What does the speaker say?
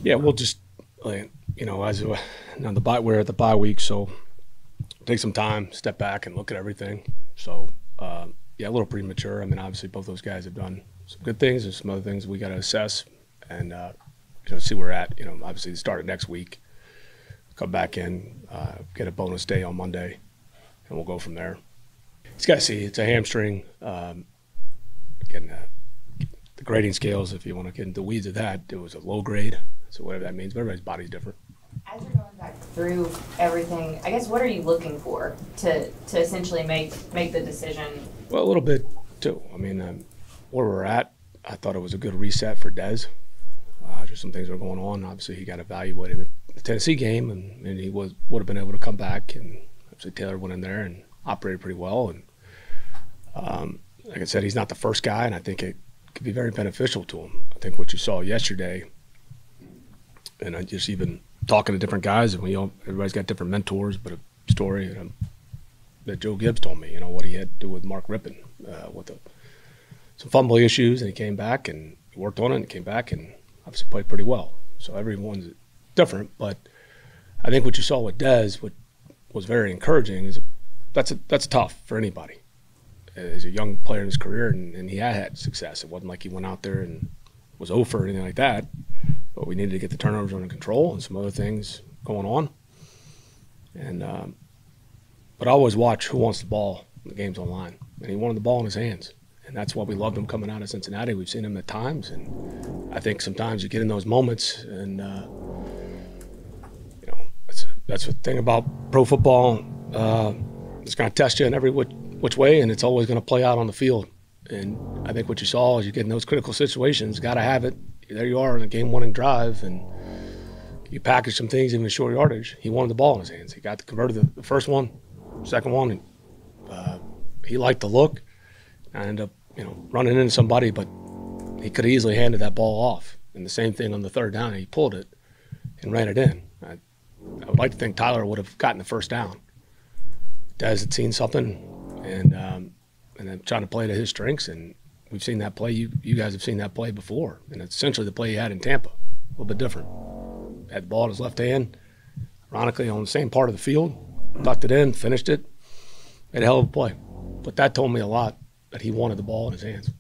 Yeah, we'll just, as we're at the bye week, so take some time, step back, and look at everything. So, a little premature. I mean, obviously, both those guys have done some good things and some other things we got to assess and see where we're at. Obviously, the start of next week, come back in, get a bonus day on Monday, and we'll go from there. He's got to see it's a hamstring. Again, the grading scales, if you want to get into the weeds of that, it was a low grade. So whatever that means, but everybody's body's different. As you're going back through everything, I guess what are you looking for to essentially make the decision? Well, a little bit too. I mean, where we're at, I thought it was a good reset for Des. Just some things were going on. Obviously, he got evaluated in the Tennessee game, and he would have been able to come back. And obviously, Taylor went in there and operated pretty well. And like I said, he's not the first guy, and I think it could be very beneficial to him. I think what you saw yesterday, and I just even talking to different guys, and everybody's got different mentors, but a story that Joe Gibbs told me, what he had to do with Mark Rippon with some fumble issues, and he came back and worked on it and came back and obviously played pretty well. So everyone's different, but I think what you saw with Dez, what was very encouraging, is that's tough for anybody. As a young player in his career, and he had success. It wasn't like he went out there and was over or anything like that, but we needed to get the turnovers under control and some other things going on. And but I always watch who wants the ball when the game's online, and he wanted the ball in his hands. And that's why we loved him coming out of Cincinnati. We've seen him at times, and I think sometimes you get in those moments, and that's the thing about pro football. It's going to test you in every which way, and it's always going to play out on the field. And I think what you saw is you get in those critical situations, got to have it. There you are in a game-winning drive, and you package some things, even short yardage. He wanted the ball in his hands. He got converted the first one, second one, and he liked the look. I ended up, running into somebody, but he could have easily handed that ball off. And the same thing on the third down, he pulled it and ran it in. I would like to think Tyler would have gotten the first down. Dez had seen something, and then trying to play to his strengths, and we've seen that play. You guys have seen that play before, and it's essentially the play he had in Tampa, a little bit different. Had the ball in his left hand, ironically on the same part of the field, tucked it in, finished it, made a hell of a play. But that told me a lot, that he wanted the ball in his hands.